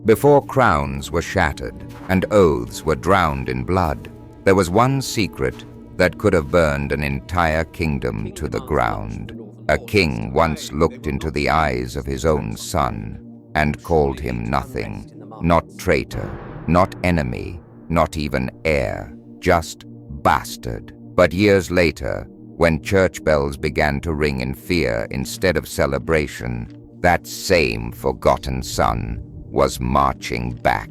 Before crowns were shattered and oaths were drowned in blood, there was one secret that could have burned an entire kingdom to the ground. A king once looked into the eyes of his own son and called him nothing, not traitor, not enemy, not even heir, just bastard. But years later, when church bells began to ring in fear instead of celebration, that same forgotten son was marching back,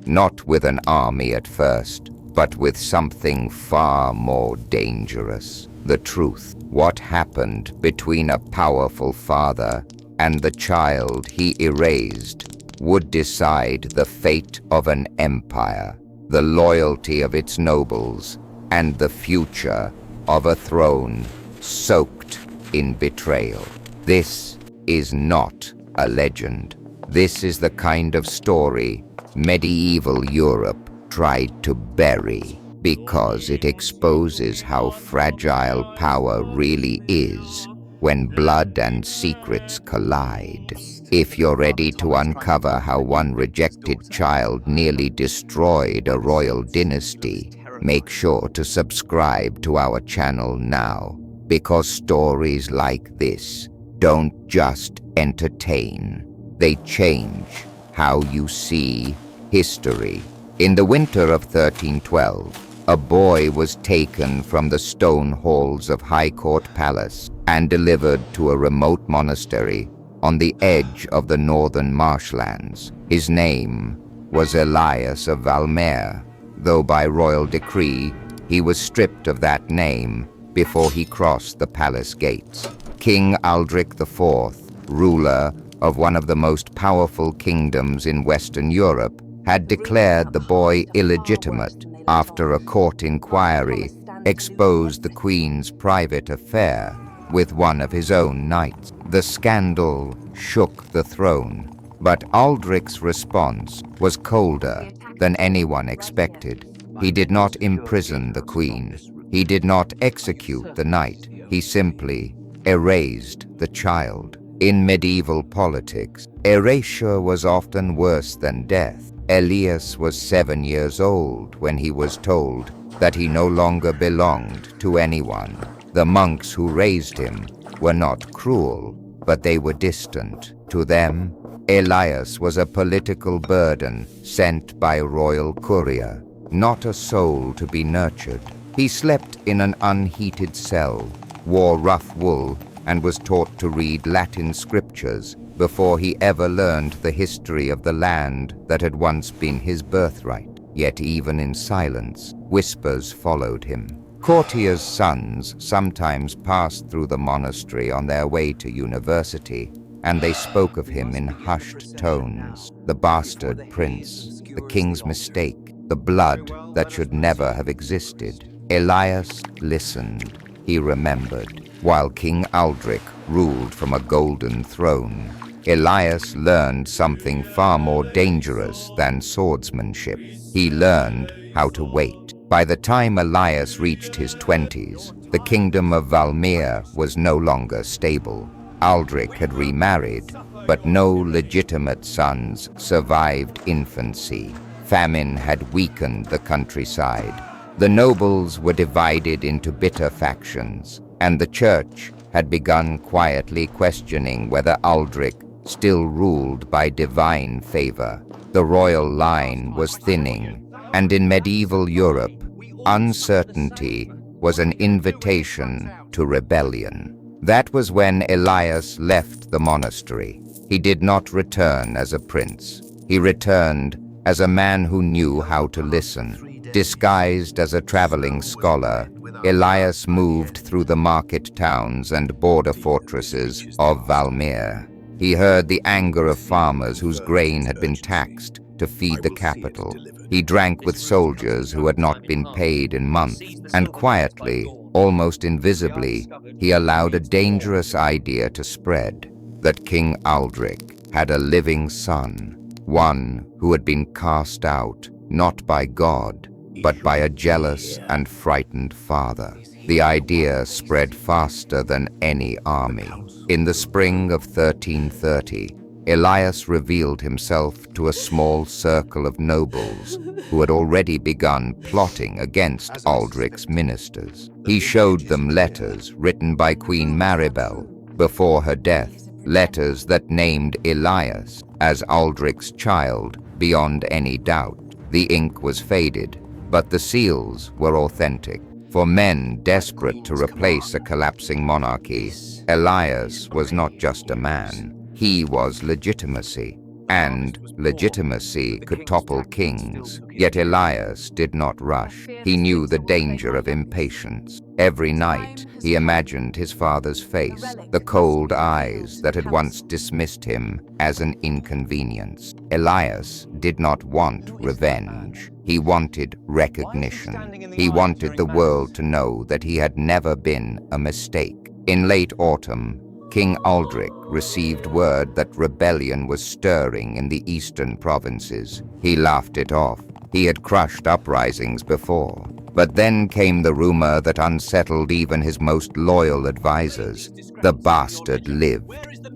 not with an army at first, but with something far more dangerous. The truth, what happened between a powerful father and the child he erased, would decide the fate of an empire, the loyalty of its nobles, and the future of a throne soaked in betrayal. This is not a legend. This is the kind of story medieval Europe tried to bury because it exposes how fragile power really is when blood and secrets collide. If you're ready to uncover how one rejected child nearly destroyed a royal dynasty, make sure to subscribe to our channel now, because stories like this don't just entertain, they change how you see history. In the winter of 1312, a boy was taken from the stone halls of High Court Palace and delivered to a remote monastery on the edge of the northern marshlands. His name was Elias of Valmere, though by royal decree he was stripped of that name before he crossed the palace gates. King Aldric IV, ruler of one of the most powerful kingdoms in Western Europe, had declared the boy illegitimate after a court inquiry exposed the Queen's private affair with one of his own knights. The scandal shook the throne, but Aldric's response was colder than anyone expected. He did not imprison the Queen. He did not execute the knight. He simply erased the child. In medieval politics, erasure was often worse than death. Elias was 7 years old when he was told that he no longer belonged to anyone. The monks who raised him were not cruel, but they were distant. To them, Elias was a political burden sent by a royal courier, not a soul to be nurtured. He slept in an unheated cell, wore rough wool, and was taught to read Latin scriptures before he ever learned the history of the land that had once been his birthright. Yet even in silence, whispers followed him. Courtiers' sons sometimes passed through the monastery on their way to university, and they spoke of him in hushed tones. The bastard prince, the king's mistake, the blood that should never have existed. Elias listened. He remembered. While King Aldric ruled from a golden throne, Elias learned something far more dangerous than swordsmanship. He learned how to wait. By the time Elias reached his 20s, the kingdom of Valmere was no longer stable. Aldric had remarried, but no legitimate sons survived infancy. Famine had weakened the countryside. The nobles were divided into bitter factions, and the church had begun quietly questioning whether Aldric still ruled by divine favor. The royal line was thinning, and in medieval Europe, uncertainty was an invitation to rebellion. That was when Elias left the monastery. He did not return as a prince. He returned as a man who knew how to listen. Disguised as a traveling scholar, Elias moved through the market towns and border fortresses of Valmere. He heard the anger of farmers whose grain had been taxed to feed the capital. He drank with soldiers who had not been paid in months, and quietly, almost invisibly, he allowed a dangerous idea to spread, that King Aldric had a living son, one who had been cast out, not by God, but by a jealous and frightened father. The idea spread faster than any army. In the spring of 1330, Elias revealed himself to a small circle of nobles who had already begun plotting against Aldrich's ministers. He showed them letters written by Queen Maribel before her death, letters that named Elias as Aldrich's child beyond any doubt. The ink was faded, but the seals were authentic. For men desperate to replace a collapsing monarchy, Elias was not just a man. He was legitimacy, and legitimacy could topple kings. Yet Elias did not rush. He knew the danger of impatience. Every night, he imagined his father's face, the cold eyes that had once dismissed him as an inconvenience. Elias did not want revenge. He wanted recognition. He wanted the world to know that he had never been a mistake. In late autumn, King Aldrich received word that rebellion was stirring in the eastern provinces. He laughed it off. He had crushed uprisings before. But then came the rumor that unsettled even his most loyal advisors. The bastard lived.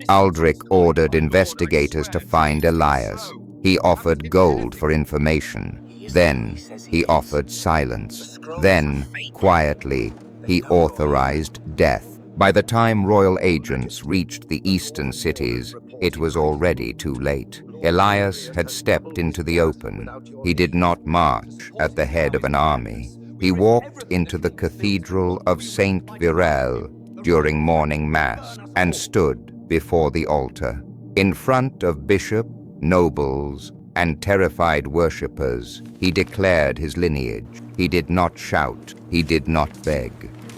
Aldrich ordered investigators to find Elias. He offered gold for information. Then he offered silence. Then, quietly, he authorized death. By the time royal agents reached the eastern cities, it was already too late. Elias had stepped into the open. He did not march at the head of an army. He walked into the Cathedral of Saint Virel during morning mass and stood before the altar. In front of bishop, nobles, and terrified worshippers, he declared his lineage. He did not shout. He did not beg.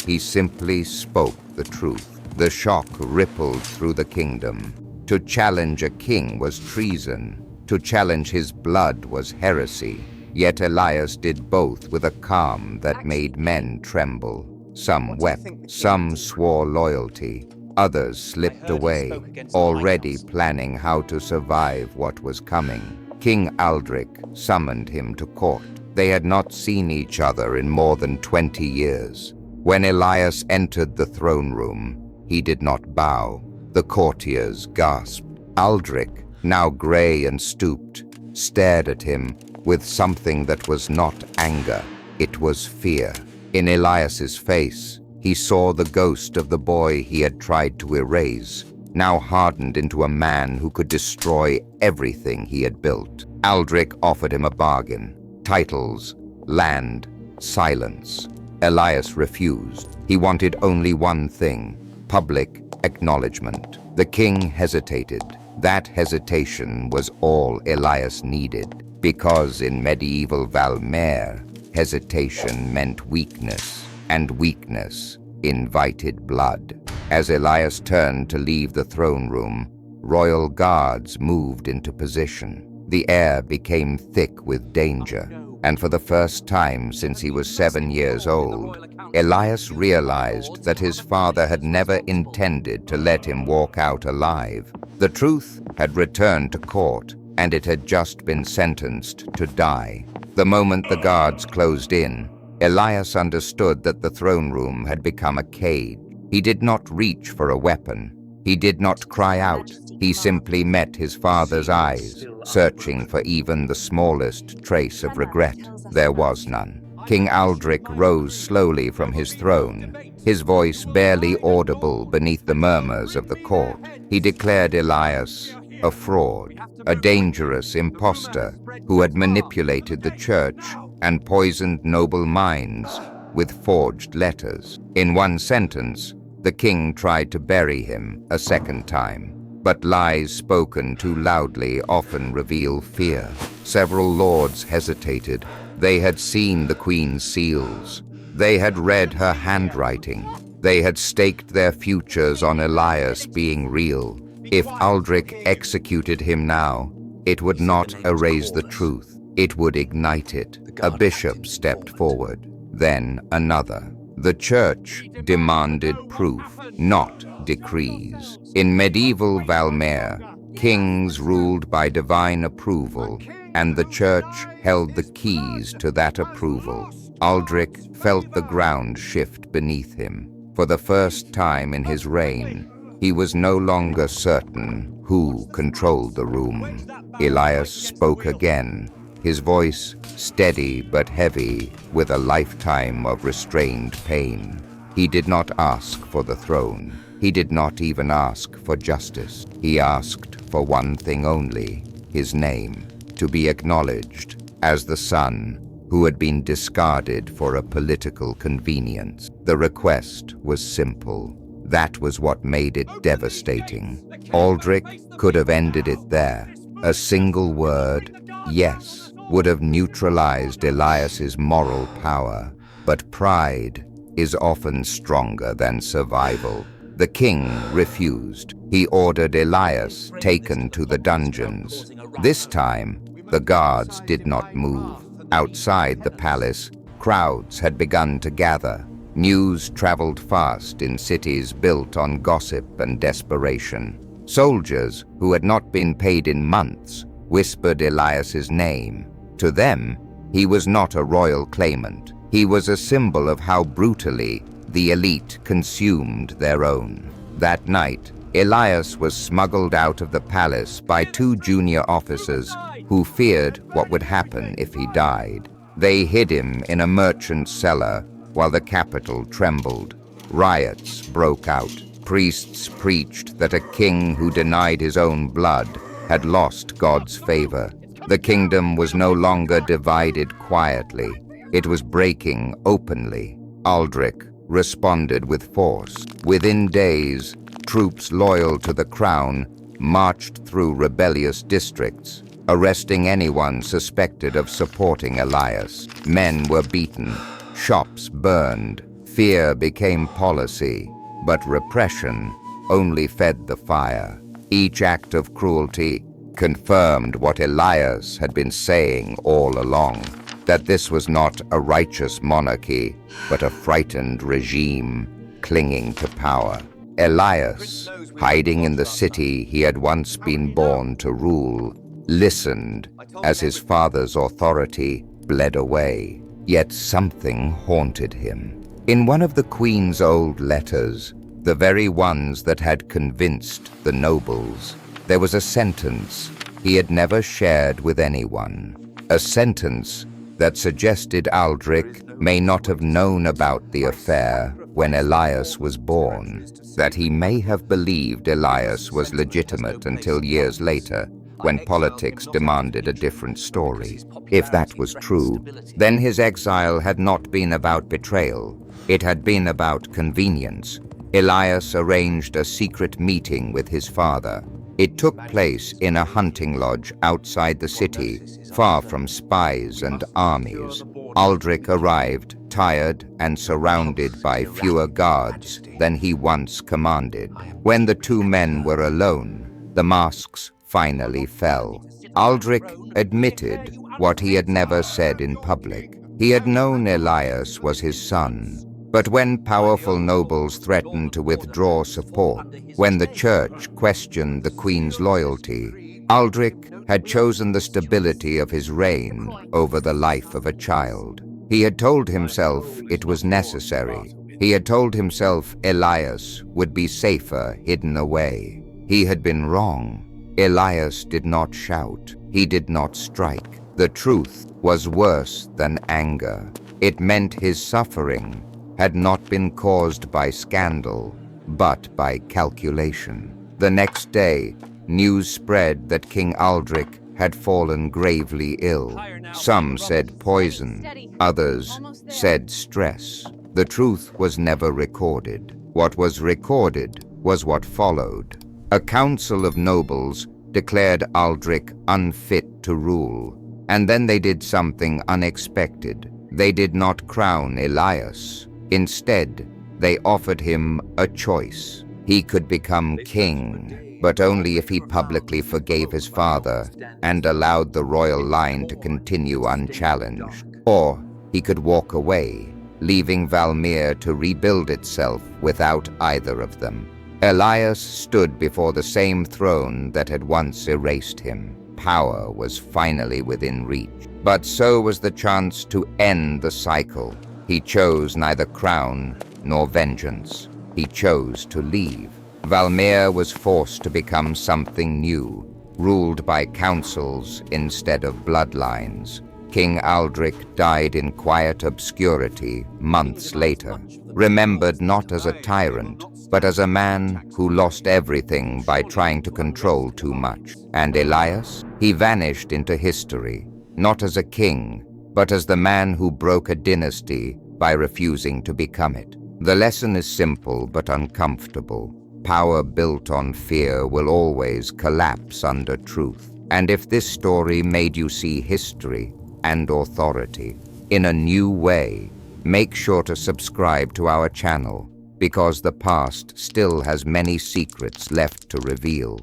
He simply spoke the truth. The shock rippled through the kingdom. To challenge a king was treason. To challenge his blood was heresy. Yet Elias did both with a calm that made men tremble. Some wept, some swore loyalty. Others slipped away, already planning how to survive what was coming. King Aldrich summoned him to court. They had not seen each other in more than 20 years. When Elias entered the throne room, he did not bow. The courtiers gasped. Aldrich, now gray and stooped, stared at him with something that was not anger. It was fear. In Elias's face, he saw the ghost of the boy he had tried to erase, now hardened into a man who could destroy everything he had built. Aldrich offered him a bargain: titles, land, silence. Elias refused. He wanted only one thing: public acknowledgement. The king hesitated. That hesitation was all Elias needed, because in medieval Valmer, hesitation meant weakness, and weakness invited blood. As Elias turned to leave the throne room, royal guards moved into position. The air became thick with danger. And for the first time since he was 7 years old, Elias realized that his father had never intended to let him walk out alive. The truth had returned to court, and it had just been sentenced to die. The moment the guards closed in, Elias understood that the throne room had become a cage. He did not reach for a weapon. He did not cry out. He simply met his father's eyes, searching for even the smallest trace of regret. There was none. King Aldrich rose slowly from his throne, his voice barely audible beneath the murmurs of the court. He declared Elias a fraud, a dangerous impostor who had manipulated the church and poisoned noble minds with forged letters. In one sentence, the king tried to bury him a second time. But lies spoken too loudly often reveal fear. Several lords hesitated. They had seen the queen's seals. They had read her handwriting. They had staked their futures on Elias being real. If Aldrich executed him now, it would not erase the truth. It would ignite it. A bishop stepped forward, then another. The church demanded proof, not decrees. In medieval Valmer, kings ruled by divine approval, and the church held the keys to that approval. Aldrich felt the ground shift beneath him. For the first time in his reign, He was no longer certain who controlled the room. Elias spoke again, his voice steady but heavy with a lifetime of restrained pain. He did not ask for the throne. He did not even ask for justice. He asked for one thing only, his name, to be acknowledged as the son who had been discarded for a political convenience. The request was simple. That was what made it devastating. Aldrich could have ended it there. A single word, yes, would have neutralized Elias's moral power. But pride is often stronger than survival. The king refused. He ordered Elias taken to the dungeons. This time, the guards did not move. Outside the palace, crowds had begun to gather. News traveled fast in cities built on gossip and desperation. Soldiers, who had not been paid in months, whispered Elias's name. To them, he was not a royal claimant. He was a symbol of how brutally the elite consumed their own. That night, Elias was smuggled out of the palace by two junior officers who feared what would happen if he died. They hid him in a merchant's cellar while the capital trembled. Riots broke out. Priests preached that a king who denied his own blood had lost God's favor. The kingdom was no longer divided quietly. It was breaking openly. Aldrich responded with force. Within days, troops loyal to the crown marched through rebellious districts, arresting anyone suspected of supporting Elias. Men were beaten, shops burned, fear became policy, but repression only fed the fire. Each act of cruelty confirmed what Elias had been saying all along, that this was not a righteous monarchy, but a frightened regime clinging to power. Elias, hiding in the city he had once been born to rule, listened as his father's authority bled away. Yet something haunted him. In one of the Queen's old letters, the very ones that had convinced the nobles, there was a sentence he had never shared with anyone. A sentence that suggested Aldrich may not have known about the affair when Elias was born, that he may have believed Elias was legitimate until years later, when politics demanded a different story. If that was true, then his exile had not been about betrayal. It had been about convenience. Elias arranged a secret meeting with his father. It took place in a hunting lodge outside the city, far from spies and armies. Aldrich arrived, tired and surrounded by fewer guards than he once commanded. When the two men were alone, the masks finally fell. Aldrich admitted what he had never said in public. He had known Elias was his son, but when powerful nobles threatened to withdraw support, when the church questioned the Queen's loyalty, Aldrich had chosen the stability of his reign over the life of a child. He had told himself it was necessary. He had told himself Elias would be safer hidden away. He had been wrong. Elias did not shout. He did not strike. The truth was worse than anger. It meant his suffering had not been caused by scandal, but by calculation. The next day, news spread that King Aldrich had fallen gravely ill. Some said poison, others said stress. The truth was never recorded. What was recorded was what followed. A council of nobles declared Aldrich unfit to rule, and then they did something unexpected. They did not crown Elias. Instead, they offered him a choice. He could become king, but only if he publicly forgave his father and allowed the royal line to continue unchallenged. Or he could walk away, leaving Valmir to rebuild itself without either of them. Elias stood before the same throne that had once erased him. Power was finally within reach, but so was the chance to end the cycle. He chose neither crown nor vengeance. He chose to leave. Valmir was forced to become something new, ruled by councils instead of bloodlines. King Aldrich died in quiet obscurity months later, remembered not as a tyrant, but as a man who lost everything by trying to control too much. And Elias? He vanished into history, not as a king, but as the man who broke a dynasty by refusing to become it. The lesson is simple but uncomfortable. Power built on fear will always collapse under truth. And if this story made you see history and authority in a new way, make sure to subscribe to our channel, because the past still has many secrets left to reveal.